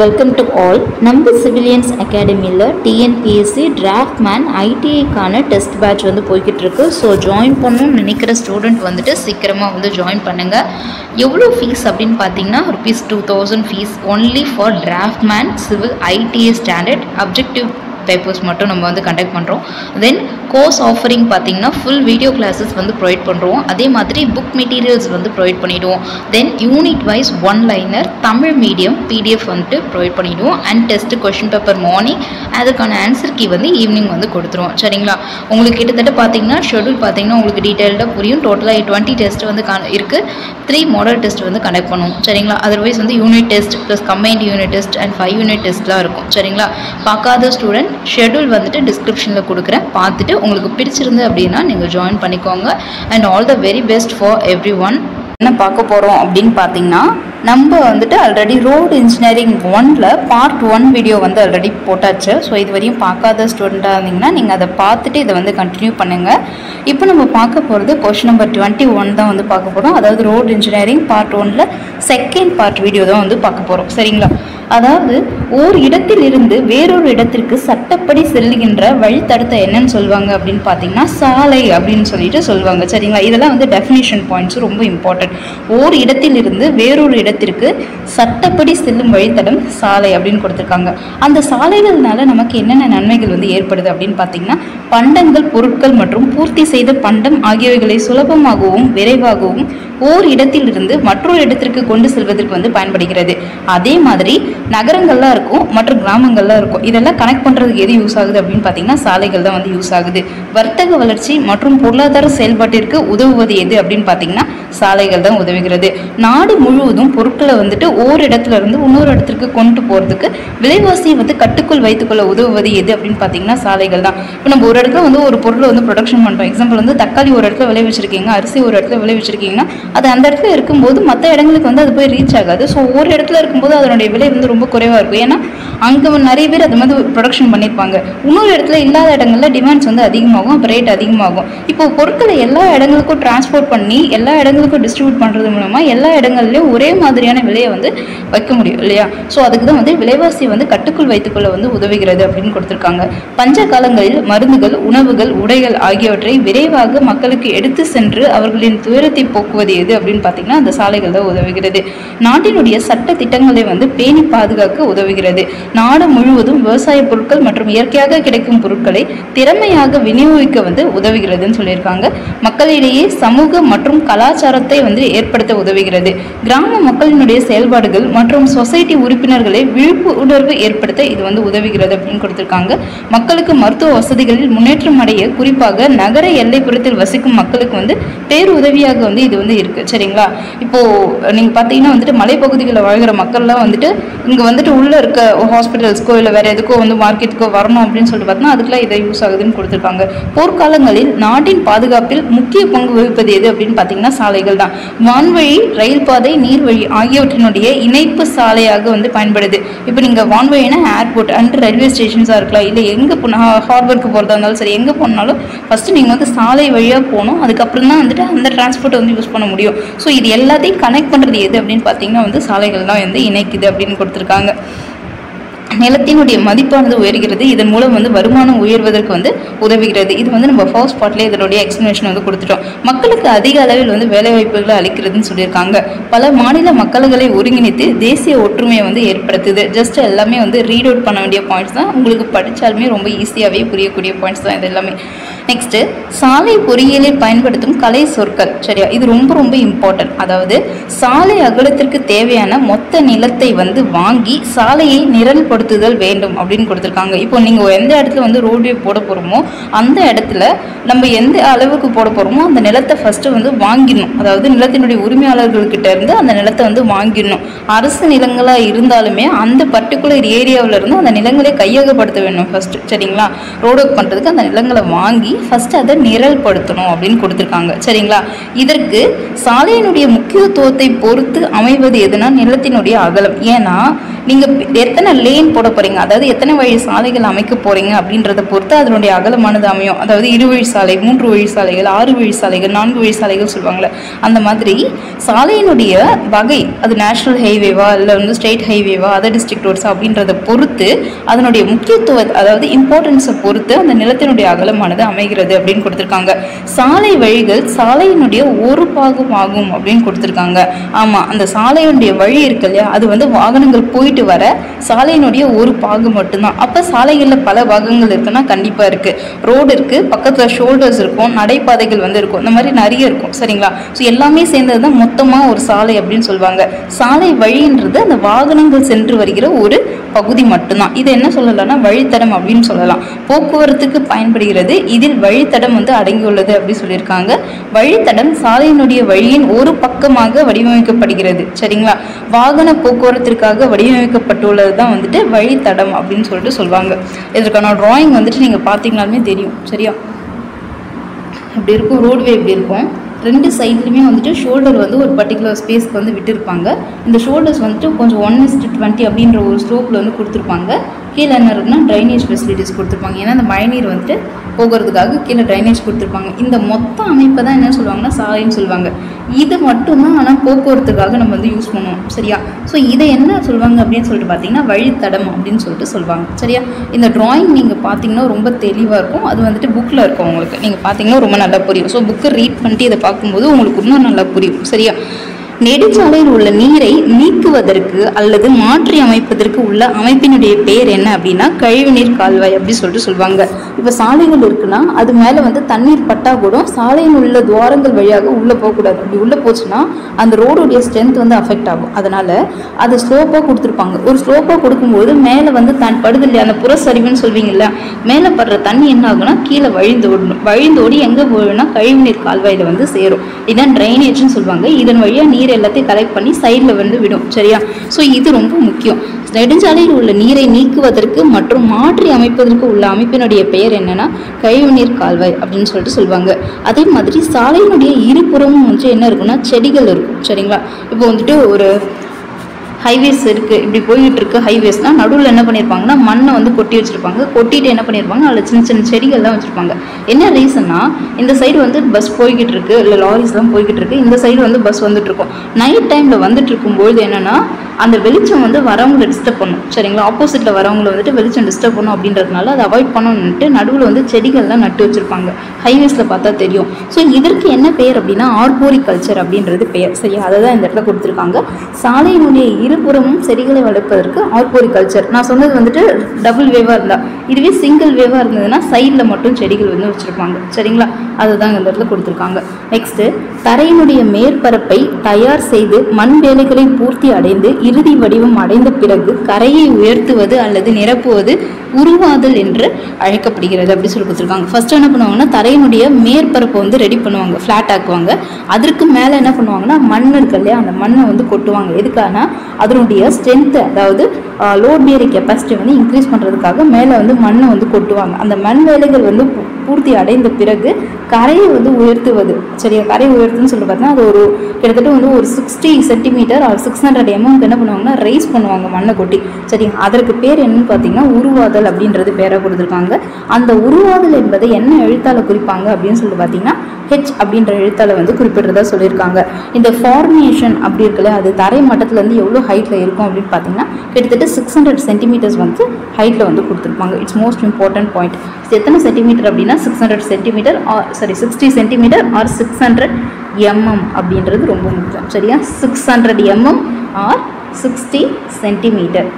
Welcome to all. நம்ம civilians அகாடமியில் TNPSC draughtsman ஐடிஐக்கான test batch வந்து போய்கிட்டு இருக்கு. ஸோ ஜாயின் பண்ணணும்னு நினைக்கிற ஸ்டூடெண்ட் வந்துட்டு சீக்கிரமாக வந்து ஜாயின் பண்ணுங்கள். எவ்வளோ ஃபீஸ் அப்படின்னு பார்த்தீங்கன்னா ₹2000 fees only for draftsman civil ITI standard objective papers மட்டும் நம்ம வந்து கண்டக்ட் பண்ணுறோம். தென் கோர்ஸ் ஆஃபரிங் பார்த்தீங்கன்னா ஃபுல் வீடியோ கிளாஸஸ் வந்து ப்ரொவைட் பண்ணுறோம். அதே மாதிரி புக் மெட்டீரியல்ஸ் வந்து ப்ரொவைட் பண்ணிவிடுவோம். Then unit wise one liner Tamil medium PDF வந்துட்டு ப்ரொவைட் பண்ணிவிடுவோம். And test question paper morning, அதுக்கான ஆன்சர் கீ வந்து ஈவினிங் வந்து கொடுத்துருவோம். சரிங்களா? உங்களுக்கு கிட்டத்தட்ட பார்த்தீங்கன்னா ஷெடியூல் பார்த்தீங்கன்னா உங்களுக்கு டீட்டெயில்டாக புரியும். டோட்டலாக 20 டெஸ்ட் வந்து இருக்குது. 3 மாடல் டெஸ்ட் வந்து கண்டக்ட் பண்ணுவோம். சரிங்களா? அதர்வைஸ் வந்து unit test plus combined unit test and 5 unit டெஸ்ட்லாம் இருக்கும். சரிங்களா? பார்க்காத ஸ்டூடெண்ட் ஷெடியூல் வந்துட்டு டிஸ்கிரிப்ஷனில் கொடுக்குறேன், பார்த்துட்டு உங்களுக்கு பிடிச்சிருந்து அப்படின்னா நீங்கள் ஜாயின் பண்ணிக்கோங்க. And all the very best for every one. என்ன பார்க்க போகிறோம் அப்படின்னு பார்த்தீங்கன்னா, நம்ம வந்துட்டு ஆல்ரெடி ரோடு இன்ஜினியரிங் 1ல் பார்ட் 1 வீடியோ வந்து ஆல்ரெடி போட்டாச்சு. ஸோ இது வரையும் பார்க்காத ஸ்டூடெண்ட்டாக இருந்தீங்கன்னா நீங்கள் அதை பார்த்துட்டு இதை வந்து கண்டினியூ பண்ணுங்கள். இப்போ நம்ம பார்க்க போகிறது கொஷின் நம்பர் 21 தான் வந்து பார்க்க போகிறோம். அதாவது ரோடு இன்ஜினியரிங் பார்ட் 1ல் செகண்ட் பார்ட் வீடியோ தான் வந்து பார்க்க போகிறோம். சரிங்களா? அதாவது ஓர் இடத்தில் இருந்து வேறொரு இடத்திற்கு சட்டப்படி செல்லுகின்ற வழித்தடத்தை என்னன்னு சொல்லுவாங்க அப்படின்னு பார்த்தீங்கன்னா சாலை அப்படின்னு சொல்லிட்டு சொல்லுவாங்க. சரிங்களா? இதெல்லாம் வந்து டெஃபினிஷன் பாயிண்ட்ஸ் ரொம்ப இம்பார்ட்டன்ட். ஓர் இடத்தில் இருந்து வேறொரு இடத்திற்கு சட்டப்படி செல்லும் வழித்தடம் சாலை அப்படின்னு கொடுத்துருக்காங்க. அந்த சாலைகள்னால நமக்கு என்னென்ன நன்மைகள் வந்து ஏற்படுது அப்படின்னு பார்த்தீங்கன்னா, பண்டங்கள், பொருட்கள் மற்றும் பூர்த்தி செய்த பண்டம் ஆகியவைகளை சுலபமாகவும் விரைவாகவும் ஓர் இடத்தில் இருந்து மற்றொரு இடத்திற்கு கொண்டு செல்வதற்கு வந்து பயன்படுகிறது. அதே மாதிரி நகரங்கள்லாம் இருக்கும் மற்றும் கிராமங்கள்லாம் இருக்கும். இதெல்லாம் கனெக்ட் பண்ணுறதுக்கு எது யூஸ் ஆகுது அப்படின்னு பார்த்தீங்கன்னா சாலைகள் தான் வந்து யூஸ் ஆகுது. வர்த்தக வளர்ச்சி மற்றும் பொருளாதார செயல்பாட்டிற்கு உதவுவது எது அப்படின்னு பார்த்தீங்கன்னா சாலைகள் தான் உதவுகிறது. நாடு முழுவதும் பொருட்களை வந்துட்டு ஓர் இடத்துல இருந்து இன்னொரு இடத்துக்கு கொண்டு போகிறதுக்கு விலைவாசியை வந்து கட்டுக்குள் வைத்துக்கொள்ள உதவுவது எது அப்படின்னு பார்த்தீங்கன்னா சாலைகள் தான். இப்போ நம்ம ஒரு இடத்துல வந்து ஒரு பொருளை வந்து ப்ரொடக்ஷன் பண்ணுறோம். எக்ஸாம்பிள் வந்து தக்காளி ஒரு இடத்துல விளைவிச்சிருக்கீங்க, அரிசி ஒரு இடத்துல விளைவிச்சிருக்கீங்கன்னா அது அந்த இடத்துல இருக்கும்போது மற்ற இடங்களுக்கு வந்து அது போய் ரீச் ஆகாது. ஸோ ஒரு இடத்துல இருக்கும்போது அதனுடைய விலை வந்து ரொம்ப குறைவாக இருக்கும். ஏன்னா அங்கே நிறைய பேர் அது மாதிரி ப்ரொடக்ஷன் பண்ணியிருப்பாங்க. இன்னொரு இடத்துல இல்லாத இடங்களில் டிமாண்ட்ஸ் வந்து அதிகமாகும், அப்போ ரேட் அதிகமாகும். இப்போ பொருட்களை எல்லா இடங்களுக்கும் டிரான்ஸ்போர்ட் பண்ணி எல்லா இடங்களுக்கும் டிஸ்ட்ரிபியூட் பண்ணுறது மூலமாக எல்லா இடங்கள்லையும் ஒரே மாதிரியான விலையை வந்து வைக்க முடியும் இல்லையா? ஸோ அதுக்கு தான் வந்து விலைவாசி வந்து கட்டுக்குள் வைத்துக்கொள்ள வந்து உதவுகிறது அப்படின்னு கொடுத்துருக்காங்க. பஞ்ச காலங்களில் மருந்துகள், உணவுகள், உடைகள் ஆகியவற்றை விரைவாக மக்களுக்கு எடுத்து சென்று அவர்களின் துயரத்தை போக்குவது எது அப்படின்னு பார்த்தீங்கன்னா அந்த சாலைகள் தான் உதவுகிறது. நாட்டினுடைய சட்ட திட்டங்களை வந்து பேணி பாதுகாக்க உதவுகிறது. நாடு முழுவதும் விவசாய பொருட்கள் மற்றும் இயற்கையாக கிடைக்கும் பொருட்களை திறமையாக விநியோகிக்க வந்து உதவுகிறதுன்னு சொல்லியிருக்காங்க. மக்களிடையே சமூக மற்றும் கலாச்சாரத்தை வந்து ஏற்படுத்த உதவுகிறது. கிராம மக்களினுடைய செயல்பாடுகள் மற்றும் சொசைட்டி உறுப்பினர்களை விழிப்புணர்வு ஏற்படுத்த இது வந்து உதவுகிறது அப்படின்னு கொடுத்திருக்காங்க. மக்களுக்கு மருத்துவ வசதிகளில் முன்னேற்றம் அடைய குறிப்பாக நகர எல்லைப்புறத்தில் வசிக்கும் மக்களுக்கு வந்து பேருதவியாக வந்து இது வந்து இருக்கு. சரிங்களா? இப்போ நீங்க பார்த்தீங்கன்னா வந்துட்டு மலைப்பகுதிகளில் வாழ்கிற மக்கள்லாம் வந்துட்டு இங்கே வந்துட்டு உள்ள இருக்க ஹாஸ்பிட்டல்ஸ்க்கோ இல்லை வேற எதுக்கோ வந்து மார்க்கெட்டுக்கோ வரணும் அப்படின்னு சொல்லிட்டு பார்த்தோன்னா அதுக்கெல்லாம் இதை யூஸ் ஆகுதுன்னு கொடுத்துருக்காங்க. போர்க்காலங்களில் நாட்டின் பாதுகாப்பில் முக்கிய பங்கு வகிப்பது எது அப்படின்னு பார்த்தீங்கன்னா சாலைகள் தான். வான்வழி, ரயில் பாதை, நீர்வழி ஆகியவற்றினுடைய இணைப்பு சாலையாக வந்து பயன்படுது. இப்போ நீங்கள் வான்வழினா ஏர்போர்ட் அண்ட் ரயில்வே ஸ்டேஷன்ஸாக இருக்கலாம், இல்லை எங்கே ஹார்பருக்கு போகிறதா இருந்தாலும் சரி, எங்கே போனாலும் ஃபஸ்ட்டு நீங்கள் வந்து சாலை வழியாக போகணும். அதுக்கப்புறம் தான் வந்துட்டு அந்த டிரான்ஸ்போர்ட்டை வந்து யூஸ் பண்ண முடியும். ஸோ இது எல்லாத்தையும் கனெக்ட் பண்ணுறது எது அப்படின்னு பார்த்தீங்கன்னா வந்து சாலைகள் தான் வந்து இணைக்குது அப்படின்னு கொடுத்துருக்காங்க. நிலத்தினுடைய மதிப்பானது உயர்கிறது. இதன் மூலம் வந்து வருமானம் உயர்வதற்கு வந்து உதவுகிறது. இது வந்து நம்ம ஃபர்ஸ்ட் பார்ட்லேயே இதனுடைய எக்ஸ்பிளனேஷன் வந்து கொடுத்துட்டோம். மக்களுக்கு அதிக அளவில் வந்து வேலைவாய்ப்புகளை அளிக்கிறதுன்னு சொல்லியிருக்காங்க. பல மாநில மக்கள்களை ஒருங்கிணைத்து தேசிய ஒற்றுமையை வந்து ஏற்படுத்துது. ஜஸ்ட் எல்லாமே வந்து ரீட் அவுட் பண்ண வேண்டிய பாயிண்ட்ஸ் தான். உங்களுக்கு படித்தாலுமே ரொம்ப ஈஸியாகவே புரியக்கூடிய பாயிண்ட்ஸ் தான் இது எல்லாமே. நெக்ஸ்ட்டு சாலை பொறியியலில் பயன்படுத்தும் கலை சொற்கள். சரியா? இது ரொம்ப ரொம்ப இம்பார்ட்டன்ட். அதாவது சாலை அகலத்திற்கு தேவையான மொத்த நிலத்தை வந்து வாங்கி சாலையை நிரல்படுத்துதல் வேண்டும் அப்படின்னு கொடுத்துருக்காங்க. இப்போ நீங்கள் எந்த இடத்துல வந்து ரோட்வே போட போகிறோமோ அந்த இடத்துல நம்ம எந்த அளவுக்கு போட போகிறோமோ அந்த நிலத்தை ஃபஸ்ட்டு வந்து வாங்கிடணும். அதாவது நிலத்தினுடைய உரிமையாளர்கள்கிட்ட இருந்து அந்த நிலத்தை வந்து வாங்கிடணும். அரசு நிலங்களாக இருந்தாலுமே அந்த பர்டிகுலர் ஏரியாவில் இருந்து அந்த நிலங்களை கையகப்படுத்த வேண்டும் ஃபஸ்ட்டு. சரிங்களா? ரோடு ஒர்க் பண்ணுறதுக்கு அந்த நிலங்களை வாங்கி ஃபஸ்ட்டு அதை நிரல்படுத்தணும் அப்படின்னு கொடுத்துருக்காங்க. சரிங்களா? இதற்கு சாலையினுடைய முக்கியத்துவத்தை பொறுத்து அமைவது எதுனா நிலத்தினுடைய அகலம். ஏன்னா நீங்கள் எத்தனை லேன் போட போகிறீங்க, அதாவது எத்தனை வழி சாலைகள் அமைக்க போகிறீங்க அப்படின்றத பொறுத்து அதனுடைய அகலமானது அமையும். அதாவது 2 வழி சாலை, 3 வழி சாலைகள், 6 வழி சாலைகள், 4 வழி சாலைகள் சொல்லுவாங்களே, அந்த மாதிரி சாலையினுடைய வகை, அது நேஷனல் ஹைவேவா இல்லை வந்து ஸ்டேட் ஹைவேவா, அதர் டிஸ்ட்ரிக்ட் ரோட்ஸா அப்படின்றத பொறுத்து அதனுடைய முக்கியத்துவம், அதாவது இம்பார்ட்டன்ஸை பொறுத்து அந்த நிலத்தினுடைய அகலமானது அமைகிறது அப்படின்னு கொடுத்துருக்காங்க. சாலை வழிகள் சாலையினுடைய ஒரு பாகம் ஆகும் அப்படின்னு கொடுத்துருக்காங்க. ஆமாம், அந்த சாலையினுடைய வழி இருக்கு இல்லையா, அது வந்து வாகனங்கள் போயிட்டு வர சாலையினுடைய ஒரு பாகம் மட்டும்தான். அப்போ சாலைகளில் பல பாகங்கள் இருக்குன்னா கண்டிப்பாக இருக்குது. ரோடு இருக்குது, பக்கத்தில் ஷோல்டர்ஸ் இருக்கும், நடைபாதைகள் வந்து இருக்கும், இந்த மாதிரி நிறைய இருக்கும். சரிங்களா? ஸோ எல்லாமே சேர்ந்தது தான் மொத்தமாக ஒரு சாலை அப்படின்னு சொல்லுவாங்க. சாலை வழின்றது அந்த வாகனங்கள் சென்று வருகிற ஒரு பகுதி மட்டும்தான். இது என்ன சொல்லலாம்னா வழித்தடம் அப்படின்னு சொல்லலாம். போக்குவரத்துக்கு பயன்படுகிறது, இதில் வழித்தடம் வந்து அடங்கியுள்ளது அப்படின்னு சொல்லியிருக்காங்க. வழித்தடம் சாலையினுடைய வழியின் ஒரு பக்கமாக வடிவமைக்கப்படுகிறது. சரிங்களா? வாகன போக்குவரத்திற்காக வடிவமைக்கப்பட்டுள்ளது தான் வந்துட்டு வழித்தடம் அப்படின்னு சொல்லிட்டு சொல்லுவாங்க. இதற்கான டிராயிங் வந்துட்டு நீங்கள் பார்த்தீங்கன்னாலுமே தெரியும். சரியா? இப்படி இருக்கும், ரோட்வே இப்படி இருக்கும். 2 சைட்லையுமே வந்துட்டு ஷோல்டர் வந்து ஒரு பர்டிகுலர் ஸ்பேஸ்க்கு வந்து விட்டுருப்பாங்க. இந்த ஷோல்டர்ஸ் வந்துட்டு கொஞ்சம் 1:20 அப்படின்ற ஒரு ஸ்லோப்பில் வந்து கொடுத்துருப்பாங்க. கீழே என்ன இருக்குன்னா ட்ரைனேஜ் ஃபெசிலிட்டிஸ் கொடுத்துருப்பாங்க. ஏன்னா அந்த மழைநீர் வந்துட்டு போகிறதுக்காக கீழே ட்ரைனேஜ் கொடுத்துருப்பாங்க. இந்த மொத்த அமைப்பை தான் என்ன சொல்லுவாங்கன்னா சாலைன்னு சொல்லுவாங்க. இது மட்டும்தான் ஆனால் போக்குவரத்துக்காக நம்ம வந்து யூஸ் பண்ணுவோம். சரியா? ஸோ இதை என்ன சொல்லுவாங்க அப்படின்னு சொல்லிட்டு பார்த்தீங்கன்னா வழித்தடம் அப்படின்னு சொல்லிட்டு சொல்லுவாங்க. சரியா? இந்த டிராயிங் நீங்கள் பார்த்தீங்கன்னா ரொம்ப தெளிவாக இருக்கும். அது வந்துட்டு புக்கில் இருக்கும், உங்களுக்கு நீங்கள் பார்த்தீங்கன்னா ரொம்ப நல்லா புரியும். ஸோ புக்கை ரீட் பண்ணிட்டு இதை பார்க்கும்போது உங்களுக்கு இன்னும் நல்லா புரியும். சரியா? நெடுஞ்சாலையில் உள்ள நீரை நீக்குவதற்கு அல்லது மாற்றி அமைப்பதற்கு உள்ள அமைப்பினுடைய பேர் என்ன அப்படின்னா கழிவுநீர் கால்வாய் அப்படி சொல்லிட்டு சொல்லுவாங்க. இப்போ சாலைகள் இருக்குன்னா அது மேலே வந்து தண்ணீர் பட்டா கூட சாலையில் உள்ள துவாரங்கள் வழியாக உள்ளே போகக்கூடாது. அப்படி உள்ளே போச்சுன்னா அந்த ரோடுடைய ஸ்ட்ரென்த் வந்து அஃபெக்ட் ஆகும். அதனால அதை ஸ்லோப்பாக கொடுத்துருப்பாங்க. ஒரு ஸ்லோப்பாக கொடுக்கும்போது மேலே வந்து படுது இல்லையா, அந்த புறச்சரிவுன்னு சொல்வீங்கல்ல, மேலே படுற தண்ணி என்ன ஆகுனா கீழே வழிந்தோடி எங்கே போகுதுன்னா கழிவுநீர் கால்வாயில் வந்து சேரும். இதான் ட்ரைனேஜ்னு சொல்லுவாங்க. இதன் வழியாக நீர் எல்லாத்தையும் கலெக்ட் பண்ணி சைடில் வந்து விடும். சரியா? ஸோ இது ரொம்ப முக்கியம். நெடுஞ்சாலையில் உள்ள நீரை நீக்குவதற்கு மற்றும் மாற்றி அமைப்பதற்கு உள்ள அமைப்பினுடைய பெயர் என்னன்னா கழிவுநீர் கால்வாய் அப்படின்னு சொல்லிட்டு சொல்லுவாங்க. அதே மாதிரி சாலையினுடைய இருபுறமும் வந்து என்ன இருக்குன்னா செடிகள் இருக்கும். சரிங்களா? இப்போ வந்துட்டு ஒரு ஹைவேஸ் இருக்குது, இப்படி போய்கிட்டு இருக்கு ஹைவேஸ்னால் நடுவில் என்ன பண்ணியிருப்பாங்கன்னா மண்ணை வந்து கொட்டி வச்சுருப்பாங்க. கொட்டிட்டு என்ன பண்ணியிருப்பாங்க, அதில் சின்ன சின்ன செடிகள்லாம் வச்சுருப்பாங்க. என்ன ரீசன்னா இந்த சைடு வந்து பஸ் போய்கிட்டு இருக்கு, இல்லை லாரிஸ்லாம் போய்கிட்டு இருக்கு, இந்த சைடு வந்து பஸ் வந்துட்டு இருக்கும். நைட் டைமில் வந்துட்டு இருக்கும்போது என்னென்னா அந்த வெளிச்சம் வந்து வரவங்களை டிஸ்டர்ப் பண்ணும். சரிங்களா? ஆப்போசிட்டில் வரவங்களை வந்துட்டு வெளிச்சம் டிஸ்டர்ப் பண்ணும் அப்படின்றதுனால அதை அவாய்ட் பண்ணணுன்ட்டு நடுவில் வந்து செடிகள்லாம் நட்டு வச்சுருப்பாங்க. ஹைவேஸில் பார்த்தா தெரியும். ஸோ இதற்கு என்ன பெயர் அப்படின்னா ஆர்போரிகல்ச்சர் அப்படின்றது பெயர். சரியா? அதை தான் இந்த இடத்துல கொடுத்துருக்காங்க. சாலையினுடைய இருபுறமும் செடிகளை வளர்ப்பதற்கு ஆர்போரிகல்ச்சர். நான் சொன்னது வந்துட்டு டபுள் வேவாக இருந்தால், இதுவே சிங்கிள் வேவாக இருந்ததுன்னா சைடில் மட்டும் செடிகள் வந்து வச்சுருப்பாங்க. சரிங்களா? அதுதான் இந்த இடத்துல கொடுத்துருக்காங்க. நெக்ஸ்ட்டு தரையினுடைய மேற்பரப்பை தயார் செய்து மண் வேலைகளை பூர்த்தி அடைந்து இறுதி வடிவம் அடைந்த பிறகு கரையை உயர்த்துவது அல்லது நிரப்புவது உருவாதல் என்று அழைக்கப்படுகிறது அப்படி சொல்லி கொடுத்துருக்காங்க. ஃபர்ஸ்ட் என்ன பண்ணுவாங்கன்னா தரையினுடைய மேற்பரப்பை வந்து ரெடி பண்ணுவாங்க, ஃப்ளாட் ஆக்குவாங்க. அதற்கு மேலே என்ன பண்ணுவாங்கன்னா மண் இருக்கு இல்லையா, அந்த மண்ணை வந்து கொட்டுவாங்க. எதுக்கானா அதனுடைய ஸ்ட்ரென்த்து, அதாவது லோட் பியரிங் கெப்பாசிட்டி வந்து இன்க்ரீஸ் பண்ணுறதுக்காக மேலே வந்து மண்ணை வந்து கொட்டுவாங்க. அந்த மண் வேலைகள் வந்து பூர்த்தி அடைந்த பிறகு கரையை வந்து உயர்த்துவது. சரியா? கரை உயர்த்துன்னு சொல்லிட்டு பார்த்தீங்கன்னா அது ஒரு கிட்டத்தட்ட வந்து ஒரு 60 சென்டிமீட்டர் ஆர் 600 mm என்ன பண்ணுவாங்கன்னா ரைஸ் பண்ணுவாங்க மண்ணை கொட்டி. சரி, அதற்கு பேர் என்னன்னு பார்த்தீங்கன்னா உருவாதல் அப்படின்றது பேராக கொடுத்துருக்காங்க. அந்த உருவாதல் என்பதை என்ன எழுத்தால குறிப்பாங்க அப்படின்னு சொல்லிட்டு பார்த்தீங்கன்னா ஹெச் அப்படின்ற எழுத்தால வந்து குறிப்பிடுறதா சொல்லியிருக்காங்க. இந்த ஃபார்மேஷன் அப்படி இருக்குல்ல, அது தரை மட்டத்துலேருந்து எவ்வளோ ஹைட்டில் இருக்கும் அப்படின்னு பார்த்தீங்கன்னா கிட்டத்தட்ட 600 சென்டிமீட்டர்ஸ் வந்து ஹைட்டில் வந்து கொடுத்துருப்பாங்க. It's most important point. எத்தனை சென்டிமீட்டர் அப்படின்னா 600 சென்டிமீட்டர் 60 சென்டிமீட்டர் ஆர் 600 mm அப்படின்றது ரொம்ப முக்கியம். சரியா? 600 mm ஆர் 60 சென்டிமீட்டர்.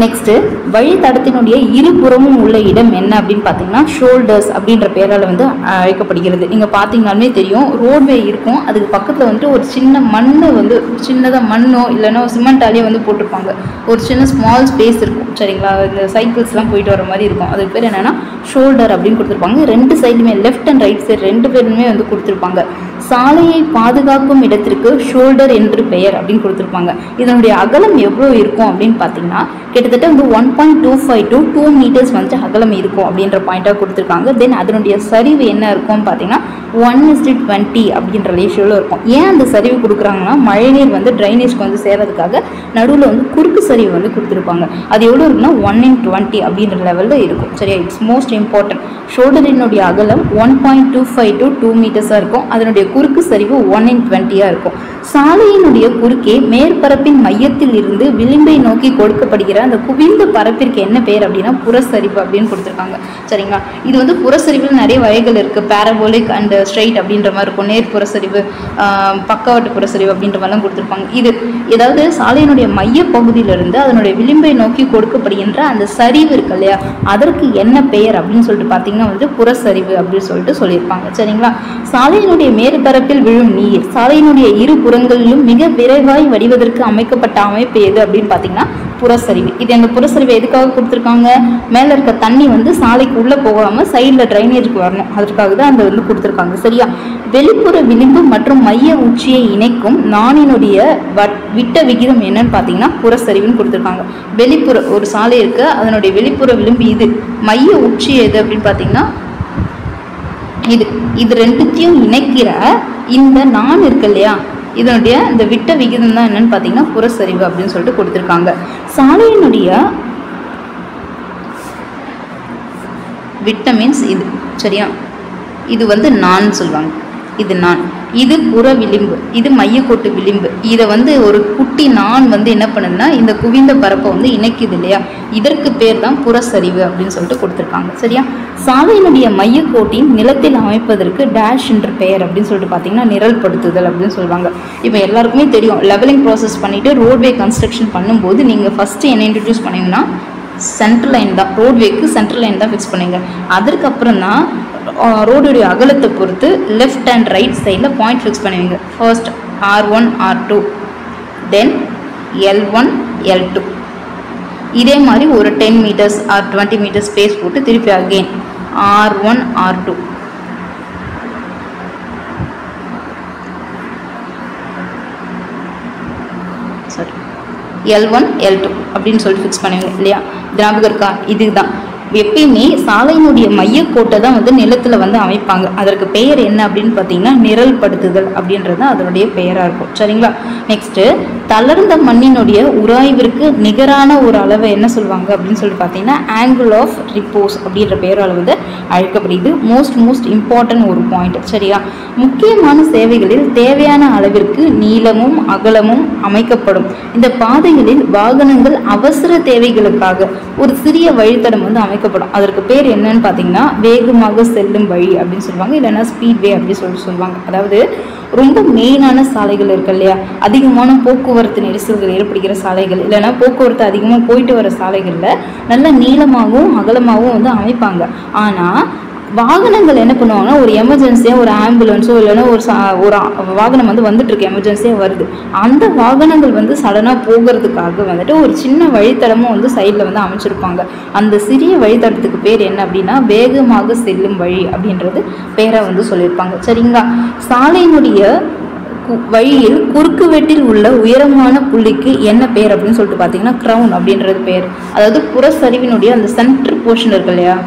நெக்ஸ்ட்டு வழித்தடத்தினுடைய இருபுறமும் உள்ள இடம் என்ன அப்படின்னு பார்த்தீங்கன்னா ஷோல்டர்ஸ் அப்படின்ற பேரால் வந்து அழைக்கப்படுகிறது. நீங்கள் பார்த்தீங்கன்னாலுமே தெரியும், ரோட்வே இருக்கும், அதுக்கு பக்கத்தில் வந்துட்டு ஒரு சின்ன மண்ணை வந்து சின்னதாக மண்ணோ இல்லைன்னா சிமெண்டாலேயே வந்து போட்டிருப்பாங்க. ஒரு சின்ன ஸ்மால் ஸ்பேஸ் இருக்கும். சரிங்களா? இந்த சைக்கிள்ஸ்லாம் போயிட்டு வர மாதிரி இருக்கும். அதுக்கு பேர் என்னென்னா ஷோல்டர் அப்படின்னு கொடுத்துருப்பாங்க. 2 சைடுமே லெஃப்ட் அண்ட் ரைட் சைடு 2 பேருமே வந்து கொடுத்துருப்பாங்க. சாலையை பாதுகாக்கும் இடத்திற்கு ஷோல்டர் என்று பெயர் அப்படின்னு கொடுத்துருப்பாங்க. இதனுடைய அகலம் எவ்வளோ இருக்கும் அப்படின்னு பார்த்தீங்கன்னா கிட்டத்தட்ட வந்து 1.25 to 2 meters வந்து அகலம் இருக்கும் அப்படின்ற பாயிண்டாக கொடுத்துருக்காங்க. தென் அதனுடைய சரிவு என்ன இருக்கும்னு பார்த்தீங்கன்னா 1:20 அப்படின்ற ரேஷியோவில் இருக்கும். ஏன் அந்த சரிவு கொடுக்குறாங்கன்னா மழைநீர் வந்து ட்ரைனேஜ்க்கு வந்து சேர்றதுக்காக நடுவில் வந்து குறுக்கு சரிவு வந்து கொடுத்துருப்பாங்க. அது எவ்வளோ இருக்குன்னா 1:20 அப்படின்ற லெவலில் இருக்கும். சரியா, இட்ஸ் மோஸ்ட் இம்பார்ட்டன்ட். ஷோல்டரினுடைய அகலம் 1.25 to 2 meters இருக்கும். அதனுடைய குறுக்கு சரிவு 1:20 இருக்கும். சாலையினுடைய குறுக்கே மேற்பரப்பின் மையத்தில் இருந்து விளிம்பை நோக்கி கொடுக்கப்படுகிற அந்த குவிந்த பரப்பிற்கு என்ன பேர் அப்படின்னா புறச்சரிவு அப்படின்னு கொடுத்துருக்காங்க. சரிங்களா, இது வந்து புறச்சரிவில் நிறைய வகைகள் இருக்குது. பேரபோலிக் அண்ட் ஸ்ட்ரைட் அப்படின்ற மாதிரி இருக்கும். நேர் புறச்சரிவு, பக்கவாட்டு புறச்சரிவு அப்படின்ற மாதிரிலாம் கொடுத்துருப்பாங்க. இது ஏதாவது சாலையினுடைய மைய பகுதியிலிருந்து அதனுடைய விளிம்பை நோக்கி கொடுக்கப்படுகின்ற அந்த சரிவு இருக்கு இல்லையா, அதற்கு என்ன பெயர் அப்படின்னு சொல்லிட்டு பார்த்தீங்கன்னா வந்து புறச்சரிவு அப்படின்னு சொல்லிட்டு சொல்லியிருப்பாங்க. சரிங்களா, சாலையினுடைய மேற்பரப்பில் விழும் நீர் சாலையினுடைய இரு புறங்களிலும் மிக விரைவாய் வடிவதற்கு அமைக்கப்பட்ட அமைப்பு எது அப்படின்னு பார்த்தீங்கன்னா புறச்சரிவு. இது அந்த புறச்சரிவு எதுக்காக கொடுத்துருக்காங்க, மேலே இருக்க தண்ணி வந்து சாலைக்கு உள்ளே போகாமல் சைடில் ட்ரைனேஜுக்கு வரணும், அதற்காக தான் அந்த வந்து கொடுத்துருக்காங்க. சரியா, வெளிப்புற விளிம்பு மற்றும் மைய உச்சியை இணைக்கும் நாணினுடைய விட்ட விகிதம் என்னன்னு பார்த்தீங்கன்னா புறச்சரிவுன்னு கொடுத்துருக்காங்க. வெளிப்புற ஒரு சாலை இருக்கு, அதனுடைய வெளிப்புற விளிம்பு இது, மைய உச்சி எது அப்படின்னு பார்த்தீங்கன்னா இது ரெண்டுத்தையும் இணைக்கிற இந்த நான் இருக்கு இல்லையா, இதனுடைய இந்த விட்ட விகிதம் தான் என்னன்னு பார்த்தீங்கன்னா புறச்சரிவு அப்படின்னு சொல்லிட்டு கொடுத்துருக்காங்க. சாலையினுடைய விட்ட மீன்ஸ் இது. சரியா, இது வந்து நான் சொல்லுவாங்க, இது நான், இது புற விளிம்பு, இது மையக்கோட்டு விளிம்பு. இதை வந்து ஒரு குட்டி நான் வந்து என்ன பண்ணுதுன்னா இந்த குவிந்த பரப்பை வந்து இணைக்குது இல்லையா, இதற்கு பேர் தான் புறச்சரிவு அப்படின்னு சொல்லிட்டு கொடுத்துருக்காங்க. சரியா, சாலையினுடைய மையக்கோட்டின் நிலத்தில் அமைப்பதற்கு டேஷ் என்ற பெயர் அப்படின்னு சொல்லிட்டு பார்த்தீங்கன்னா நிரல்படுத்துதல் அப்படின்னு சொல்லுவாங்க. இப்போ எல்லாருக்குமே தெரியும், லெவலிங் ப்ராசஸ் பண்ணிவிட்டு ரோட்வே கன்ஸ்ட்ரக்ஷன் பண்ணும்போது நீங்கள் ஃபஸ்ட்டு என்ன இன்ட்ரடியூஸ் பண்ணிங்கன்னா சென்ட்ரல் லைன் தான், ரோட்வேக்கு சென்ட்ரல் லைன் தான் ஃபிக்ஸ் பண்ணுங்க. அதற்கப்புறம் தான் ரோடுடைய அகலத்தை பொறுத்து லெஃப்ட் அண்ட் ரைட் சைடில் பாயிண்ட் ஃபிக்ஸ் பண்ணுவீங்க. ஃபர்ஸ்ட் R1 R2, தென் L1 L2. இதே மாதிரி ஒரு 10 meters or 20 meters ஸ்பேஸ் போட்டு திருப்பி again R1 R2, sorry L1 L2 அப்படின்னு சொல்லிட்டு ஃபிக்ஸ் பண்ணுவீங்க இல்லையா. ஞாபகம் இருக்கா? இதுதான் எப்பயுமே சாலையினுடைய மையக்கோட்டை தான் வந்து நிலத்தில் வந்து அமைப்பாங்க. அதற்கு பெயர் என்ன அப்படின்னு பார்த்தீங்கன்னா நிரல்படுத்துதல் அப்படின்றது அதனுடைய பெயராக இருக்கும். சரிங்களா, நெக்ஸ்ட்டு தளர்ந்த மண்ணினுடைய உராய்விற்கு நிகரான ஒரு அளவை என்ன சொல்லுவாங்க அப்படின்னு சொல்லிட்டு பார்த்தீங்கன்னா ஆங்கிள் ஆஃப் ரிப்போஸ் அப்படின்ற பெயரால் வந்து அழைக்கப்படுது. மோஸ்ட் இம்பார்ட்டன்ட் ஒரு பாயிண்ட். சரியா, முக்கியமான சேவைகளில் தேவையான அளவிற்கு நீளமும் அகலமும் அமைக்கப்படும். இந்த பாதைகளில் வாகனங்கள் அவசர தேவைகளுக்காக ஒரு சிறிய வழித்தடம் வந்து அமைக்கப்படும். அதற்கு பேர் என்னன்னு பார்த்தீங்கன்னா வேகமாக செல்லும் வழி அப்படின்னு சொல்லுவாங்க, இல்லைன்னா ஸ்பீட்வே அப்படின்னு சொல்லிட்டு சொல்லுவாங்க. அதாவது ரொம்ப மெயினான சாலைகள் இருக்கு இல்லையா, அதிகமான போக்குவரத்து நெரிசல்கள் ஏற்படுகிற சாலைகள், இல்லைன்னா போக்குவரத்து அதிகமாக போயிட்டு வர சாலைகளில் நல்ல நீளமாகவும் அகலமாகவும் வந்து அமைப்பாங்க. ஆனால் வாகனங்கள் என்ன பண்ணுவாங்கன்னா ஒரு எமர்ஜென்சியாக ஒரு ஆம்புலன்ஸோ இல்லைன்னா ஒரு வாகனம் வந்து வந்துட்டுருக்கு, எமர்ஜென்சியாக வருது, அந்த வாகனங்கள் வந்து சடனாக போகிறதுக்காக வந்துட்டு ஒரு சின்ன வழித்தடமும் வந்து சைடில் வந்து அமைச்சிருப்பாங்க. அந்த சிறிய வழித்தடத்துக்கு பேர் என்ன அப்படின்னா வேகமாக செல்லும் வழி அப்படின்றது பேராக வந்து சொல்லியிருப்பாங்க. சரிங்களா, சாலையினுடைய வழியில் குறுக்கு வெட்டில் உள்ள உயரமான புள்ளிக்கு என்ன பேர் அப்படின்னு சொல்லிட்டு பார்த்தீங்கன்னா க்ரௌன் அப்படின்றது பேர். அதாவது புறச்சரிவினுடைய அந்த சென்டர் போர்ஷன் இருக்கு இல்லையா,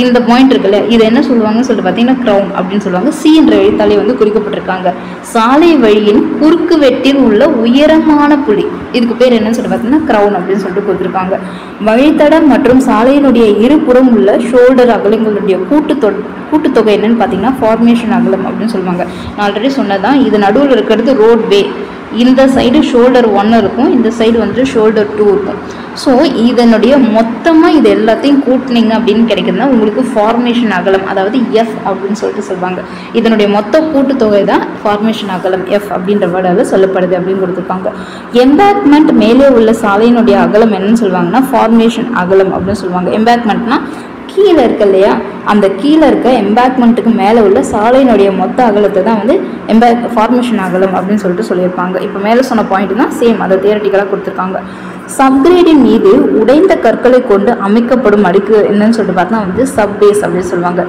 இந்த பாயிண்ட் இருக்குல்ல, இதை என்ன சொல்லுவாங்கன்னு சொல்லிட்டு பார்த்தீங்கன்னா க்ரௌன் அப்படின்னு சொல்லுவாங்க. சி என்ற எழுத்தாலே வந்து குறிக்கப்பட்டிருக்காங்க. சாலை வழியின் குறுக்கு வெட்டில் உள்ள உயரமான புள்ளி, இதுக்கு பேர் என்னன்னு சொல்லிட்டு பார்த்தீங்கன்னா க்ரௌன் அப்படின்னு சொல்லிட்டு கொடுத்துருக்காங்க. வழித்தடம் மற்றும் சாலையினுடைய இருபுறம் உள்ள ஷோல்டர் அகலங்களுடைய கூட்டுத்தொகை என்னன்னு பார்த்தீங்கன்னா ஃபார்மேஷன் அகலம் அப்படின்னு சொல்லுவாங்க. நான் ஆல்ரெடி சொன்னதான், இது நடுவில் இருக்கிறது ரோட்வே, இந்த சைடு ஷோல்டர் 1 இருக்கும், இந்த சைடு வந்து ஷோல்டர் 2 இருக்கும். ஸோ இதனுடைய மொத்தமாக இது எல்லாத்தையும் கூட்டினீங்க அப்படின்னு கிடைக்குதுன்னா உங்களுக்கு ஃபார்மேஷன் அகலம், அதாவது எஃப் அப்படின்னு சொல்லிட்டு சொல்லுவாங்க. இதனுடைய மொத்த கூட்டுத்தொகை தான் ஃபார்மேஷன் அகலம், எஃப் அப்படின்ற வேர்டால் சொல்லப்படுது அப்படின்னு கொடுத்துருக்காங்க. எம்பேக்மெண்ட் மேலே உள்ள சாலையினுடைய அகலம் என்னன்னு சொல்லுவாங்கன்னா ஃபார்மேஷன் அகலம் அப்படின்னு சொல்லுவாங்க. எம்பேக்மெண்ட்னா கீழே இருக்கு இல்லையா, அந்த கீழே இருக்க எம்பேக்மெண்ட்டுக்கு மேலே உள்ள சாலையினுடைய மொத்த அகலத்தை தான் வந்து ஃபார்மேஷன் அகலம் அப்படின்னு சொல்லிட்டு சொல்லியிருப்பாங்க. இப்போ மேலே சொன்ன பாயிண்ட் தான் சேம், அதை தியரட்டிக்கலாக கொடுத்துருக்காங்க. சப்கிரேடின் மீது உடைந்த கற்களை கொண்டு அமைக்கப்படும் அடுக்கு என்னன்னு சொல்லிட்டு பார்த்தா வந்து சப்பேஸ் அப்படின்னு சொல்லுவாங்க.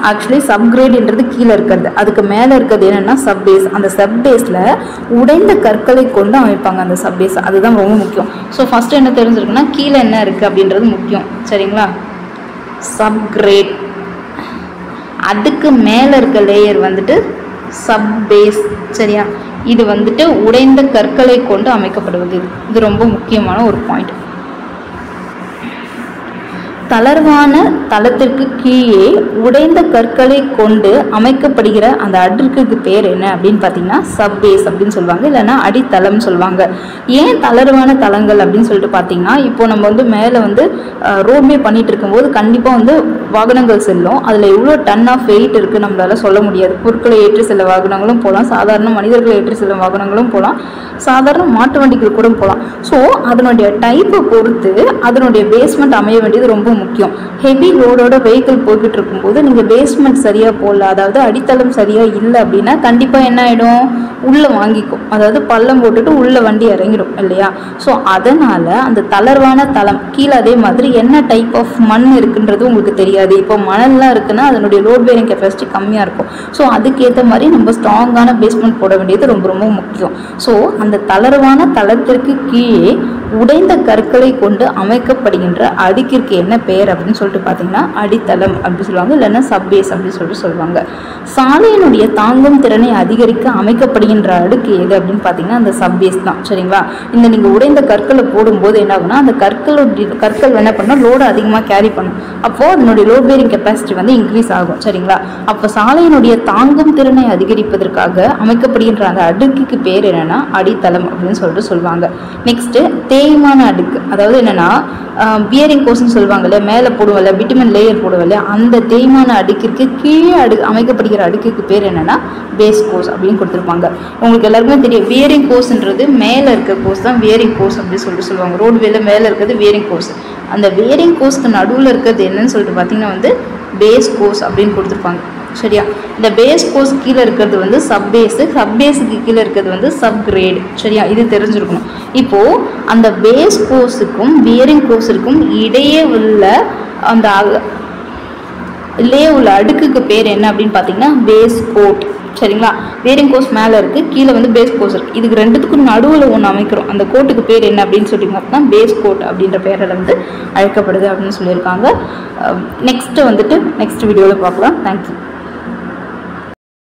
ஆக்சுவலி சப்கிரேடுன்றது கீழே இருக்கிறது, அதுக்கு மேலே இருக்கிறது என்னன்னா சப்பேஸ். அந்த சப்பேஸில் உடைந்த கற்களை கொண்டு அமைப்பாங்க அந்த சப்பேஸ். அதுதான் ரொம்ப முக்கியம். ஸோ ஃபஸ்ட்டு என்ன தெரிஞ்சிருக்குன்னா கீழே என்ன இருக்குது அப்படின்றது முக்கியம். சரிங்களா? சப்கிரேட், அதுக்கு மேலே இருக்க லேயர் வந்துட்டு சப்பேஸ். சரியா? இது வந்துட்டு உடைந்த கற்களை கொண்டு அமைக்கப்படுவது. இது ரொம்ப முக்கியமான ஒரு பாயிண்ட். தளர்வான தளத்திற்கு கீழே உடைந்த கற்களை கொண்டு அமைக்கப்படுகிற அந்த அடுக்குக்கு பேர் என்ன அப்படின்னு பார்த்தீங்கன்னா சப்பேஸ் அப்படின்னு சொல்லுவாங்க, இல்லைன்னா அடித்தளம் சொல்லுவாங்க. ஏன் தளர்வான தளங்கள் அப்படின்னு சொல்லிட்டு பார்த்தீங்கன்னா, இப்போ நம்ம வந்து மேலே வந்து ரோட்மே பண்ணிட்டு இருக்கும்போது கண்டிப்பாக வந்து வாகனங்கள் செல்லும். அதில் எவ்வளோ டன் ஆஃப் வெயிட் இருக்குது நம்மளால சொல்ல முடியாது. பொருட்களை ஏற்றி செல்ல வாகனங்களும் போகலாம், சாதாரண மனிதர்களை ஏற்றி செல்லும் வாகனங்களும் போகலாம், சாதாரண மாட்டு வண்டிகள் கூட போகலாம். ஸோ அதனுடைய டைப்பை பொறுத்து அதனுடைய பேஸ்மெண்ட் அமைய வேண்டியது ரொம்ப முக்கியம். ஹெவி லோடோட வெஹிக்கிள் போய்கிட்டு இருக்கும்போது நீங்கள் பேஸ்மெண்ட் சரியாக போடல, அதாவது அடித்தளம் சரியாக இல்லை அப்படின்னா கண்டிப்பாக என்ன ஆகிடும், உள்ளே வாங்கிக்கும், அதாவது பள்ளம் போட்டுட்டு உள்ளே வண்டி இறங்கிடும் இல்லையா? ஸோ அதனால் அந்த தளர்வான தளம் கீழே அதே மாதிரி என்ன டைப் ஆஃப் மண் இருக்குன்றது உங்களுக்கு தெரியாது. இப்போ மணல்லாம் இருக்குன்னா அதனுடைய லோட் பேரிங் கெப்பாசிட்டி கம்மியாக இருக்கும். ஸோ அதுக்கேற்ற மாதிரி நம்ம ஸ்ட்ராங்கான பேஸ்மெண்ட் போட வேண்டியது ரொம்ப ரொம்ப முக்கியம். ஸோ அந்த தளர்வான தளத்திற்கு கீழே உடைந்த கற்களை கொண்டு அமைக்கப்படுகின்ற அடுக்கிற்கு என்ன பெயர் அப்படின்னு சொல்லிட்டு பார்த்தீங்கன்னா அடித்தளம் அப்படி சொல்லுவாங்க, இல்லைன்னா சப்பேஸ் அப்படின்னு சொல்லிட்டு சொல்லுவாங்க. சாலையினுடைய தாங்கும் திறனை அதிகரிக்க அமைக்கப்படுகின்ற அடுக்கு எது அப்படின்னு பார்த்தீங்கன்னா அந்த சப்பேஸ் தான். சரிங்களா? இந்த நீங்கள் உடைந்த கற்களை போடும்போது என்ன ஆகுனா அந்த கற்கள் என்ன பண்ணால் லோடு அதிகமாக கேரி பண்ணும். அப்போது அதனுடைய லோட் பேரிங் கெப்பாசிட்டி வந்து இன்க்ரீஸ் ஆகும். சரிங்களா? அப்போ சாலையினுடைய தாங்கும் திறனை அதிகரிப்பதற்காக அமைக்கப்படுகின்ற அந்த அடுக்குக்கு பேர் என்னன்னா அடித்தளம் அப்படின்னு சொல்லிட்டு சொல்லுவாங்க. நெக்ஸ்ட்டு தேய்மான அடுக்கு, அதாவது என்னன்னா பியரிங் கோர்ஸ்ன்னு சொல்லுவாங்க இல்லையா, மேலே போடுவல பிட்டுமன் லேயர் போடுவல, அந்த தேய்மான அடுக்கிற்கு கீழே அமைக்கப்படுகிற அடுக்குக்கு பேர் என்னன்னா பேஸ் கோர்ஸ் அப்படின்னு கொடுத்துருப்பாங்க. உங்களுக்கு எல்லாருக்குமே தெரியும் பியரிங் கோர்ஸ்ன்றது மேலே இருக்க கோர்ஸ் தான் பியரிங் கோர்ஸ் அப்படின்னு சொல்லிட்டு சொல்லுவாங்க. ரோட்வேல மேலே இருக்கிறது பியரிங் கோர்ஸ். அந்த பியரிங் கோர்ஸ்க்கு நடுவில் இருக்கிறது என்னன்னு சொல்லிட்டு பார்த்தீங்கன்னா வந்து பேஸ் கோர்ஸ் அப்படின்னு கொடுத்துருப்பாங்க. சரியா? இந்த பேஸ் கோர்ஸ் கீழே இருக்கிறது வந்து சப்பேஸு, சப்பேஸுக்கு கீழே இருக்கிறது வந்து சப்கிரேடு. சரியா? இது தெரிஞ்சிருக்கணும். இப்போது அந்த பேஸ் கோர்ஸுக்கும் பியரிங் கோர்ஸுக்கும் இடையே உள்ள அந்த அடுக்குக்கு பேர் என்ன அப்படின்னு பார்த்தீங்கன்னா பேஸ் கோட். சரிங்களா? பியரிங் கோர்ஸ் மேலே இருக்குது, கீழே வந்து பேஸ் கோர்ஸ் இருக்குது. இதுக்கு ரெண்டுத்துக்கும் நடுவில் ஒன்று அமைக்கிறோம். அந்த கோட்டுக்கு பேர் என்ன அப்படின்னு சொல்லி பார்த்தீங்கன்னா பேஸ் கோட் அப்படின்ற பேரில் வந்து அழைக்கப்படுது அப்படின்னு சொல்லியிருக்காங்க. நெக்ஸ்ட்டு வந்துட்டு நெக்ஸ்ட் வீடியோவில் பார்க்கலாம். தேங்க்யூ.